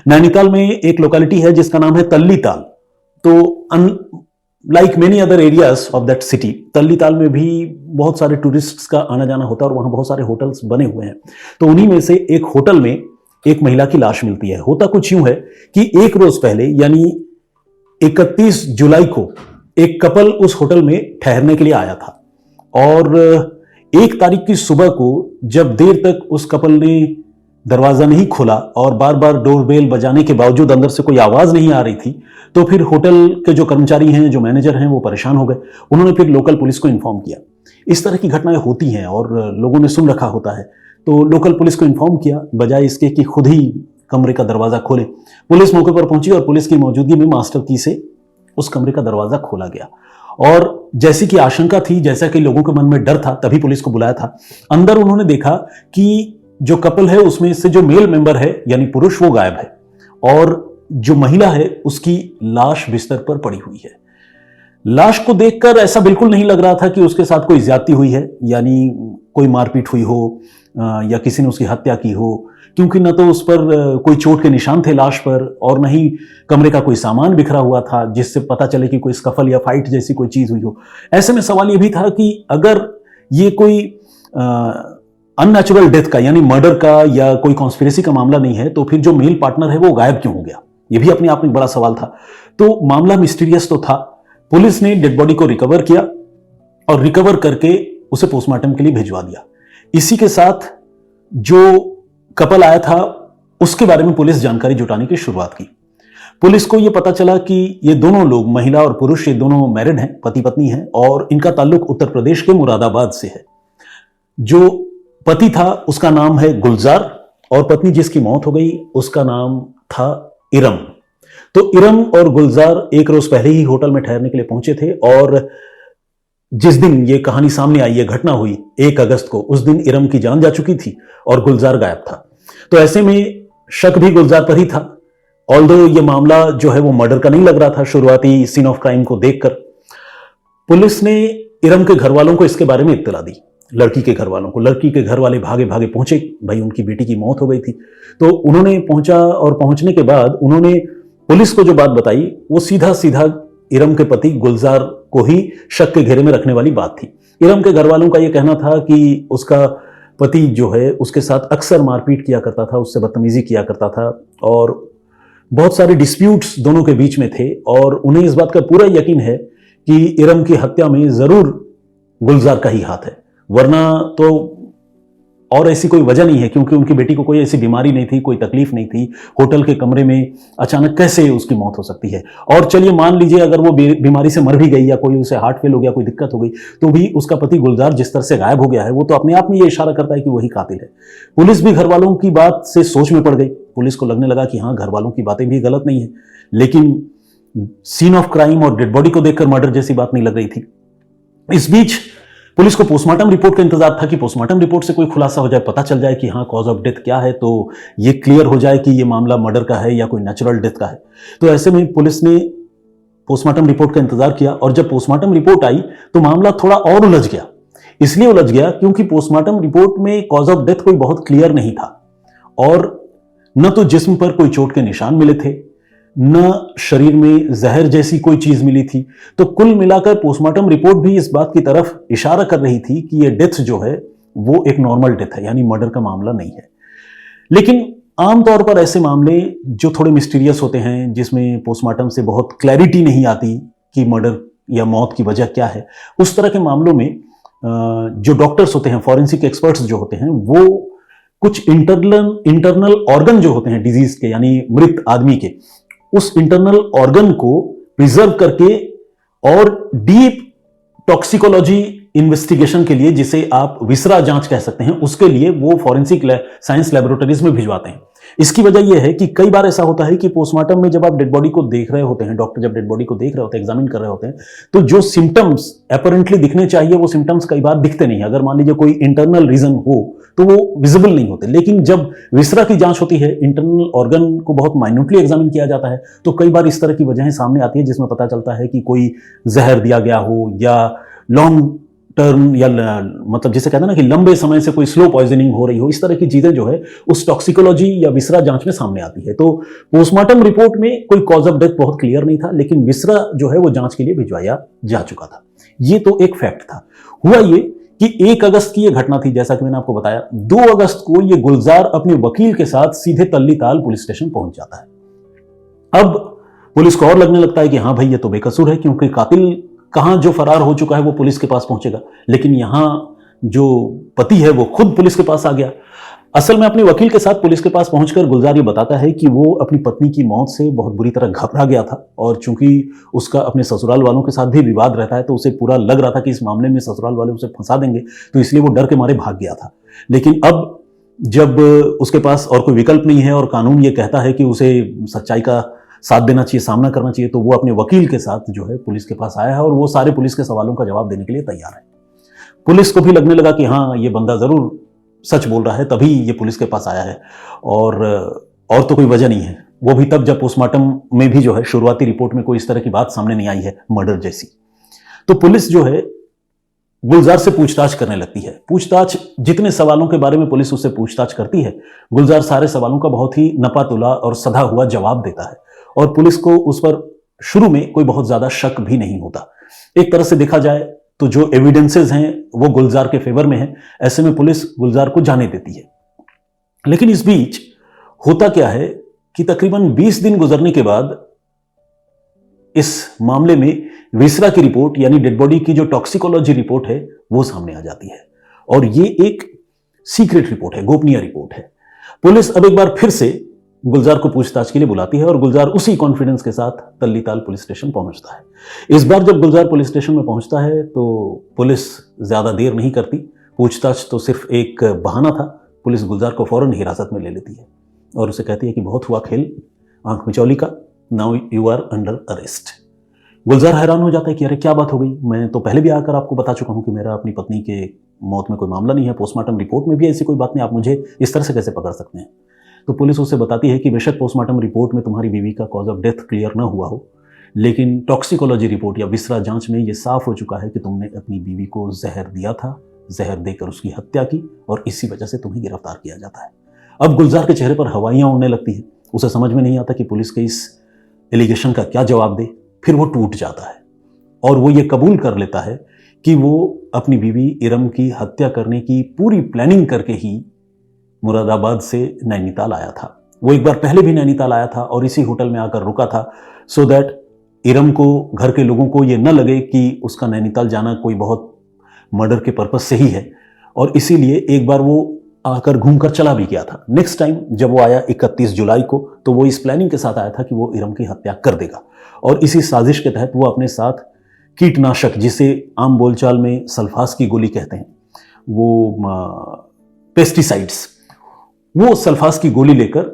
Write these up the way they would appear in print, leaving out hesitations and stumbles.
नैनीताल में एक लोकेलिटी है जिसका नाम है तल्ली ताल। तो like many other areas of that city, Tallital में भी बहुत सारे टूरिस्ट्स का आना जाना होता है और वहां बहुत सारे होटल्स बने हुए हैं। तो उन्हीं में से एक होटल में एक महिला की लाश मिलती है। होता कुछ यूं है कि एक रोज पहले यानी 31 जुलाई को एक कपल उस होटल में ठहरने के लिए आया था और 1 तारीख की सुबह को जब देर तक उस कपल ने दरवाजा नहीं खोला और बार बार डोरबेल बजाने के बावजूद अंदर से कोई आवाज नहीं आ रही थी, तो फिर होटल के जो कर्मचारी हैं, जो मैनेजर हैं, वो परेशान हो गए। उन्होंने फिर लोकल पुलिस को इन्फॉर्म किया। इस तरह की घटनाएं होती हैं और लोगों ने सुन रखा होता है, तो लोकल पुलिस को इन्फॉर्म किया बजाय इसके कि खुद ही कमरे का दरवाजा खोले। पुलिस मौके पर पहुंची और पुलिस की मौजूदगी में मास्टर की से उस कमरे का दरवाजा खोला गया और जैसी कि आशंका थी, जैसा कि लोगों के मन में डर था, तभी पुलिस को बुलाया था। अंदर उन्होंने देखा कि जो कपल है उसमें से जो मेल मेंबर है यानी पुरुष, वो गायब है और जो महिला है उसकी लाश बिस्तर पर पड़ी हुई है। लाश को देखकर ऐसा बिल्कुल नहीं लग रहा था कि उसके साथ कोई ज्यादती हुई है, यानी कोई मारपीट हुई हो या किसी ने उसकी हत्या की हो, क्योंकि न तो उस पर कोई चोट के निशान थे लाश पर और न ही कमरे का कोई सामान बिखरा हुआ था जिससे पता चले कि कोई स्कफल या फाइट जैसी कोई चीज हुई हो। ऐसे में सवाल यह भी था कि अगर ये कोई अननेचुरल डेथ का यानी मर्डर का या कोई कॉन्स्पिरेसी का मामला नहीं है, तो फिर जो मेल पार्टनर है वो गायब क्यों हो गया? ये भी अपने आप में एक बड़ा सवाल था। तो मामला मिस्टीरियस तो था। पुलिस ने डेड बॉडी को रिकवर किया और रिकवर करके उसे पोस्टमार्टम के लिए भिजवा दिया। इसी के साथ जो कपल आया था उसके बारे में पुलिस जानकारी जुटाने की शुरुआत की। पुलिस को यह पता चला कि ये दोनों लोग, महिला और पुरुष, ये दोनों मैरिड हैं, पति पत्नी हैं और इनका ताल्लुक उत्तर प्रदेश के मुरादाबाद से है। जो पति था उसका नाम है गुलजार और पत्नी जिसकी मौत हो गई उसका नाम था इरम। तो इरम और गुलजार एक रोज पहले ही होटल में ठहरने के लिए पहुंचे थे और जिस दिन ये कहानी सामने आई, ये घटना हुई 1 अगस्त को, उस दिन इरम की जान जा चुकी थी और गुलजार गायब था। तो ऐसे में शक भी गुलजार पर ही था। ऑल्दो ये मामला जो है वो मर्डर का नहीं लग रहा था शुरुआती सीन ऑफ क्राइम को देखकर। पुलिस ने इरम के घर वालों को इसके बारे में इत्तला दी, लड़की के घर वालों को। लड़की के घर वाले भागे भागे पहुंचे, भाई उनकी बेटी की मौत हो गई थी। तो उन्होंने पहुंचा और पहुंचने के बाद उन्होंने पुलिस को जो बात बताई वो सीधा सीधा इरम के पति गुलजार को ही शक के घेरे में रखने वाली बात थी। इरम के घर वालों का यह कहना था कि उसका पति जो है उसके साथ अक्सर मारपीट किया करता था, उससे बदतमीजी किया करता था और बहुत सारे डिस्प्यूट्स दोनों के बीच में थे और उन्हें इस बात का पूरा यकीन है कि इरम की हत्या में जरूर गुलजार का ही हाथ है, वरना तो और ऐसी कोई वजह नहीं है, क्योंकि उनकी बेटी को कोई ऐसी बीमारी नहीं थी, कोई तकलीफ नहीं थी। होटल के कमरे में अचानक कैसे उसकी मौत हो सकती है? और चलिए मान लीजिए अगर वो बीमारी से मर भी गई या कोई उसे हार्ट फेल हो गया, कोई दिक्कत हो गई, तो भी उसका पति गुलजार जिस तरह से गायब हो गया है वो तो अपने आप में ये इशारा करता है कि वही कातिल है। पुलिस भी घर वालों की बात से सोच में पड़ गई। पुलिस को लगने लगा कि हाँ, घर वालों की बातें भी गलत नहीं है, लेकिन सीन ऑफ क्राइम और डेड बॉडी को देखकर मर्डर जैसी बात नहीं लग रही थी। इस बीच पुलिस को पोस्टमार्टम रिपोर्ट का इंतजार था कि पोस्टमार्टम रिपोर्ट से कोई खुलासा हो जाए, पता चल जाए कि हाँ कॉज ऑफ डेथ क्या है, तो ये क्लियर हो जाए कि ये मामला मर्डर का है या कोई नेचुरल डेथ का है। तो ऐसे में पुलिस ने पोस्टमार्टम रिपोर्ट का इंतजार किया और जब पोस्टमार्टम रिपोर्ट आई तो मामला थोड़ा और उलझ गया। इसलिए उलझ गया क्योंकि पोस्टमार्टम रिपोर्ट में कॉज ऑफ डेथ कोई बहुत क्लियर नहीं था और न तो जिस्म पर कोई चोट के निशान मिले थे, न शरीर में जहर जैसी कोई चीज मिली थी। तो कुल मिलाकर पोस्टमार्टम रिपोर्ट भी इस बात की तरफ इशारा कर रही थी कि यह डेथ जो है वो एक नॉर्मल डेथ है, यानी मर्डर का मामला नहीं है। लेकिन आमतौर पर ऐसे मामले जो थोड़े मिस्टीरियस होते हैं, जिसमें पोस्टमार्टम से बहुत क्लैरिटी नहीं आती कि मर्डर या मौत की वजह क्या है, उस तरह के मामलों में जो डॉक्टर्स होते हैं, फॉरेंसिक एक्सपर्ट्स जो होते हैं, वो कुछ इंटरनल ऑर्गन जो होते हैं डिजीज के, यानी मृत आदमी के, उस इंटरनल ऑर्गन को प्रिजर्व करके और डीप टॉक्सिकोलॉजी इन्वेस्टिगेशन के लिए, जिसे आप विसरा जांच कह सकते हैं, उसके लिए वो फॉरेंसिक साइंस लैबोरेटरीज में भिजवाते हैं। इसकी वजह यह है कि कई बार ऐसा होता है कि पोस्टमार्टम में जब आप डेड बॉडी को देख रहे होते हैं, डॉक्टर जब डेड बॉडी को देख रहे होते हैं, एग्जामिन कर रहे होते हैं, तो जो सिम्टम्स अपरेंटली दिखने चाहिए वो सिम्टम्स कई बार दिखते नहीं। अगर मान लीजिए कोई इंटरनल रीजन हो तो वो विजिबल नहीं होते। लेकिन जब विसरा की जांच होती है, इंटरनल ऑर्गन को बहुत माइन्यूटली एग्जामिन किया जाता है, तो कई बार इस तरह की वजहें सामने आती है जिसमें पता चलता है कि कोई जहर दिया गया हो या लॉन्ग टर्म या मतलब जिसे कहते हैं ना कि लंबे समय से कोई स्लो पॉइजनिंग हो रही हो, इस तरह की चीजें जो है उस टॉक्सिकोलॉजी या विसरा जांच में सामने आती है। तो पोस्टमार्टम रिपोर्ट में कोई कॉज ऑफ डेथ बहुत क्लियर नहीं था, लेकिन विसरा जो है वो जांच के लिए भिजवाया जा चुका था। ये तो एक फैक्ट था। हुआ ये कि 1 अगस्त की यह घटना थी, जैसा कि मैंने आपको बताया। 2 अगस्त को यह गुलजार अपने वकील के साथ सीधे तल्लीताल पुलिस स्टेशन पहुंच जाता है। अब पुलिस को और लगने लगता है कि हाँ भाई ये तो बेकसूर है, क्योंकि कातिल कहां जो फरार हो चुका है वो पुलिस के पास पहुंचेगा, लेकिन यहां जो पति है वो खुद पुलिस के पास आ गया। असल में अपने वकील के साथ पुलिस के पास पहुंचकर गुलजार ये बताता है कि वो अपनी पत्नी की मौत से बहुत बुरी तरह घबरा गया था, और चूंकि उसका अपने ससुराल वालों के साथ भी विवाद रहता है तो उसे पूरा लग रहा था कि इस मामले में ससुराल वाले उसे फंसा देंगे, तो इसलिए वो डर के मारे भाग गया था। लेकिन अब जब उसके पास और कोई विकल्प नहीं है और कानून ये कहता है कि उसे सच्चाई का साथ देना चाहिए, सामना करना चाहिए, तो वो अपने वकील के साथ जो है पुलिस के पास आया है और वो सारे पुलिस के सवालों का जवाब देने के लिए तैयार है। पुलिस को भी लगने लगा कि हाँ ये बंदा जरूर सच बोल रहा है, तभी ये पुलिस के पास आया है, और तो कोई वजह नहीं है। वो भी तब जब पोस्टमार्टम में भी जो है शुरुआती रिपोर्ट में कोई इस तरह की बात सामने नहीं आई है मर्डर जैसी। तो पुलिस जो है गुलजार से पूछताछ करने लगती है। पूछताछ, जितने सवालों के बारे में पुलिस उससे पूछताछ करती है, गुलजार सारे सवालों का बहुत ही नपा-तुला और सधा हुआ जवाब देता है, और पुलिस को उस पर शुरू में कोई बहुत ज्यादा शक भी नहीं होता। एक तरह से देखा जाए तो जो एविडेंसेस हैं वो गुलजार के फेवर में हैं, ऐसे में पुलिस गुलजार को जाने देती है। लेकिन इस बीच होता क्या है कि तकरीबन 20 दिन गुजरने के बाद इस मामले में विसरा की रिपोर्ट, यानी डेड बॉडी की जो टॉक्सिकोलॉजी रिपोर्ट है वो सामने आ जाती है, और ये एक सीक्रेट रिपोर्ट है, गोपनीय रिपोर्ट है। पुलिस अब एक बार फिर से गुलजार को पूछताछ के लिए बुलाती है और गुलजार उसी कॉन्फिडेंस के साथ तल्लीताल पुलिस स्टेशन पहुंचता है। इस बार जब गुलजार पुलिस स्टेशन में पहुंचता है तो पुलिस ज्यादा देर नहीं करती। पूछताछ तो सिर्फ एक बहाना था। पुलिस गुलजार को फौरन हिरासत में ले लेती है और उसे कहती है कि बहुत हुआ खेल आंख मिचौली का, now you are under arrest. Gulzar हैरान हो जाता है कि अरे क्या बात हो गई, मैं तो पहले भी आकर आपको बता चुका हूं कि मेरा अपनी पत्नी के मौत में कोई मामला नहीं है, पोस्टमार्टम रिपोर्ट में भी ऐसी कोई बात नहीं, आप मुझे इस तरह से कैसे पकड़ सकते हैं। तो पुलिस उसे बताती है कि बेशक पोस्टमार्टम रिपोर्ट में तुम्हारी बीवी का कॉज ऑफ डेथ क्लियर ना हुआ हो, लेकिन टॉक्सिकोलॉजी रिपोर्ट या विसरा जांच में यह साफ हो चुका है कि तुमने अपनी बीवी को जहर दिया था, जहर देकर उसकी हत्या की, और इसी वजह से तुम्हें गिरफ्तार किया जाता है। अब गुलजार के चेहरे पर हवाइयां उड़ने लगती है। उसे समझ में नहीं आता कि पुलिस के इस एलिगेशन का क्या जवाब दे। फिर वो टूट जाता है और वो ये कबूल कर लेता है कि वो अपनी बीवी इरम की हत्या करने की पूरी प्लानिंग करके ही मुरादाबाद से नैनीताल आया था। वो एक बार पहले भी नैनीताल आया था और इसी होटल में आकर रुका था, सो दैट इरम को, घर के लोगों को ये न लगे कि उसका नैनीताल जाना कोई बहुत मर्डर के पर्पस से ही है, और इसीलिए एक बार वो आकर घूमकर चला भी गया था। नेक्स्ट टाइम जब वो आया 31 जुलाई को, तो वो इस प्लानिंग के साथ आया था कि वो इरम की हत्या कर देगा, और इसी साजिश के तहत वो अपने साथ कीटनाशक, जिसे आम बोलचाल में सल्फास की गोली कहते हैं, वो पेस्टिसाइड्स, वो सल्फास की गोली लेकर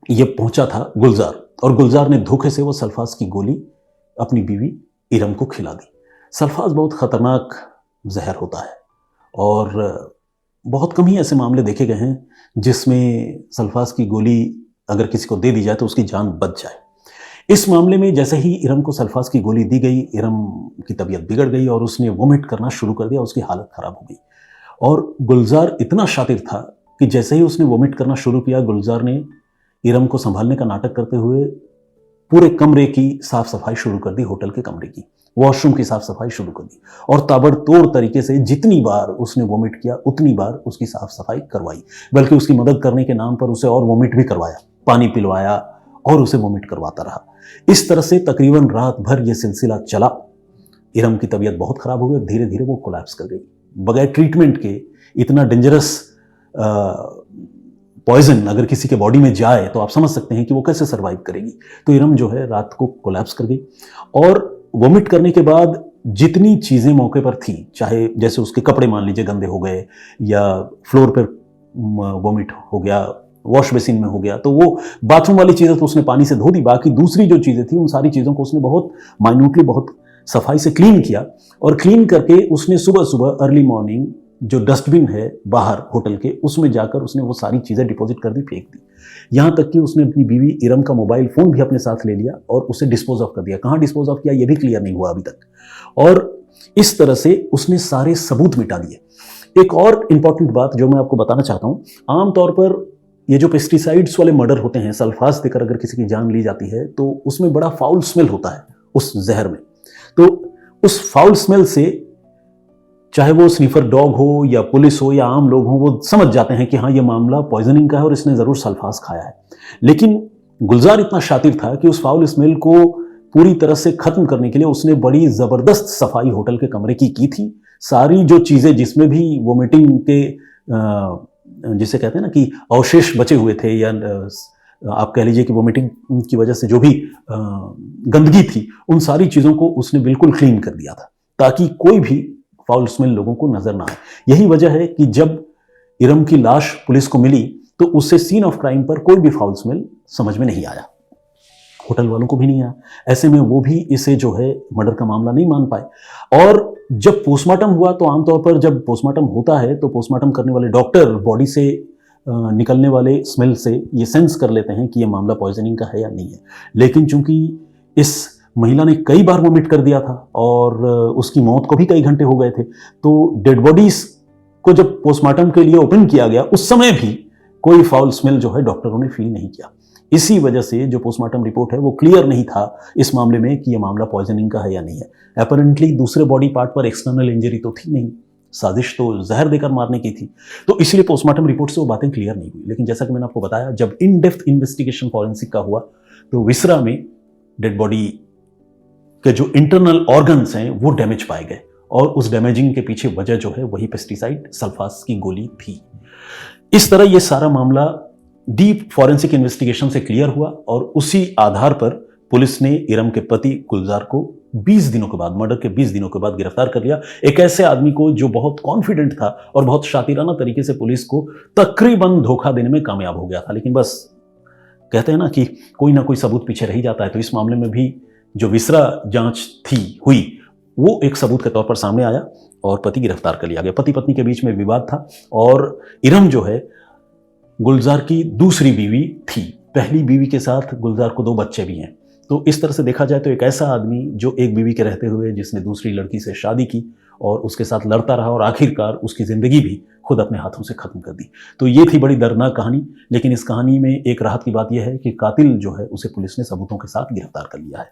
ये पहुंचा था गुलजार, और गुलजार ने धोखे से वो सल्फास की गोली अपनी बीवी इरम को खिला दी। सल्फास बहुत खतरनाक जहर होता है और बहुत कम ही ऐसे मामले देखे गए हैं जिसमें सल्फास की गोली अगर किसी को दे दी जाए तो उसकी जान बच जाए। इस मामले में जैसे ही इरम को सल्फास की गोली दी गई, इरम की तबीयत बिगड़ गई और उसने वोमिट करना शुरू कर दिया, उसकी हालत खराब हो गई। और गुलजार इतना शातिर था कि जैसे ही उसने वोमिट करना शुरू किया, गुलजार ने इरम को संभालने का नाटक करते हुए पूरे कमरे की साफ सफाई शुरू कर दी, होटल के कमरे की, वॉशरूम की साफ सफाई शुरू कर दी, और ताबड़तोड़ तरीके से जितनी बार उसने वोमिट किया उतनी बार उसकी साफ सफाई करवाई, बल्कि उसकी मदद करने के नाम पर उसे और वोमिट भी करवाया, पानी पिलवाया और उसे वोमिट करवाता रहा। इस तरह से तकरीबन रात भर यह सिलसिला चला। इरम की तबीयत बहुत खराब हो गई, धीरे धीरे वो कोलैप्स कर गई। बगैर ट्रीटमेंट के इतना डेंजरस पॉइजन अगर किसी के बॉडी में जाए तो आप समझ सकते हैं कि वो कैसे सर्वाइव करेगी। तो इरम जो है रात को कोलैप्स कर गई, और वोमिट करने के बाद जितनी चीज़ें मौके पर थी, चाहे जैसे उसके कपड़े मान लीजिए गंदे हो गए, या फ्लोर पर वोमिट हो गया, वॉश बेसिन में हो गया, तो वो बाथरूम वाली चीज़ें तो उसने पानी से धो दी, बाकी दूसरी जो चीज़ें थी उन सारी चीज़ों को उसने बहुत माइन्यूटली, बहुत सफाई से क्लीन किया, और क्लीन करके उसने सुबह सुबह अर्ली मॉर्निंग जो डस्टबिन है बाहर होटल के, उसमें जाकर उसने वो सारी चीज़ें डिपॉजिट कर दी, फेंक दी। यहाँ तक कि उसने अपनी बीवी इरम का मोबाइल फ़ोन भी अपने साथ ले लिया और उसे डिस्पोज ऑफ कर दिया। कहाँ डिस्पोज ऑफ किया ये भी क्लियर नहीं हुआ अभी तक। और इस तरह से उसने सारे सबूत मिटा दिए। एक और इंपॉर्टेंट बात जो मैं आपको बताना चाहता हूं, आमतौर पर ये जो पेस्टिसाइड्स वाले मर्डर होते हैं, सल्फास देकर अगर किसी की जान ली जाती है तो उसमें बड़ा फाउल स्मेल होता है उस जहर में। तो उस फाउल स्मेल से चाहे वो स्नीफर डॉग हो या पुलिस हो या आम लोग हो, वो समझ जाते हैं कि हाँ, ये मामला पॉइजनिंग का है और इसने जरूर सल्फास खाया है। लेकिन गुलजार इतना शातिर था कि उस फाउल स्मेल को पूरी तरह से खत्म करने के लिए उसने बड़ी जबरदस्त सफाई होटल के कमरे की थी। सारी जो चीजें जिसमें भी वोमिटिंग के जिसे कहते हैं ना कि अवशेष बचे हुए थे, या आप कह लीजिए कि वोमिटिंग की वजह से जो भी गंदगी थी, उन सारी चीजों को उसने बिल्कुल क्लीन कर दिया था ताकि कोई भी फाउल स्मेल लोगों को नजर ना आए। यही वजह है कि जब इरम की लाश पुलिस को मिली तो उससे सीन ऑफ क्राइम पर कोई भी फाउल स्मेल समझ में नहीं आया, होटल वालों को भी नहीं आया। ऐसे में वो भी इसे जो है मर्डर का मामला नहीं मान पाए। और जब पोस्टमार्टम हुआ तो आमतौर पर जब पोस्टमार्टम होता है तो पोस्टमार्टम करने वाले डॉक्टर बॉडी से निकलने वाले स्मेल से ये सेंस कर लेते हैं कि ये मामला पॉइजनिंग का है या नहीं है। लेकिन चूंकि इस महिला ने कई बार वोमिट कर दिया था और उसकी मौत को भी कई घंटे हो गए थे, तो डेड बॉडीज को जब पोस्टमार्टम के लिए ओपन किया गया उस समय भी कोई फाउल स्मेल जो है डॉक्टरों ने फील नहीं किया। इसी वजह से जो पोस्टमार्टम रिपोर्ट है वो क्लियर नहीं था इस मामले में कि यह मामला पॉइजनिंग का है या नहीं है। अपैरेंटली दूसरे बॉडी पार्ट पर एक्सटर्नल इंजरी तो थी नहीं, साजिश तो जहर देकर मारने की थी, तो इसलिए पोस्टमार्टम रिपोर्ट से वो बातें क्लियर नहीं हुई। लेकिन जैसा कि मैंने आपको बताया, जब इन डेप्थ इन्वेस्टिगेशन फॉरेंसिक का हुआ तो विसरा में डेड बॉडी के जो इंटरनल ऑर्गन्स हैं वो डैमेज पाए गए, और उस डैमेजिंग के पीछे वजह जो है वही पेस्टिसाइड सल्फास की गोली थी। इस तरह ये सारा मामला डीप फॉरेंसिक इन्वेस्टिगेशन से क्लियर हुआ और उसी आधार पर पुलिस ने इरम के पति गुलजार को 20 दिनों के बाद, मर्डर के 20 दिनों के बाद गिरफ्तार कर लिया। एक ऐसे आदमी को जो बहुत कॉन्फिडेंट था और बहुत शातिराना तरीके से पुलिस को तकरीबन धोखा देने में कामयाब हो गया था। लेकिन बस कहते हैं ना कि कोई ना कोई सबूत पीछे रह ही जाता है, तो इस मामले में भी जो विसरा जांच हुई वो एक सबूत के तौर पर सामने आया और पति गिरफ्तार कर लिया गया। पति पत्नी के बीच में विवाद था और इरम जो है गुलजार की दूसरी बीवी थी। पहली बीवी के साथ गुलजार को 2 बच्चे भी हैं। तो इस तरह से देखा जाए तो एक ऐसा आदमी जो एक बीवी के रहते हुए जिसने दूसरी लड़की से शादी की और उसके साथ लड़ता रहा और आखिरकार उसकी जिंदगी भी खुद अपने हाथों से खत्म कर दी। तो ये थी बड़ी दर्दनाक कहानी। लेकिन इस कहानी में एक राहत की बात यह है कि कातिल जो है उसे पुलिस ने सबूतों के साथ गिरफ्तार कर लिया है।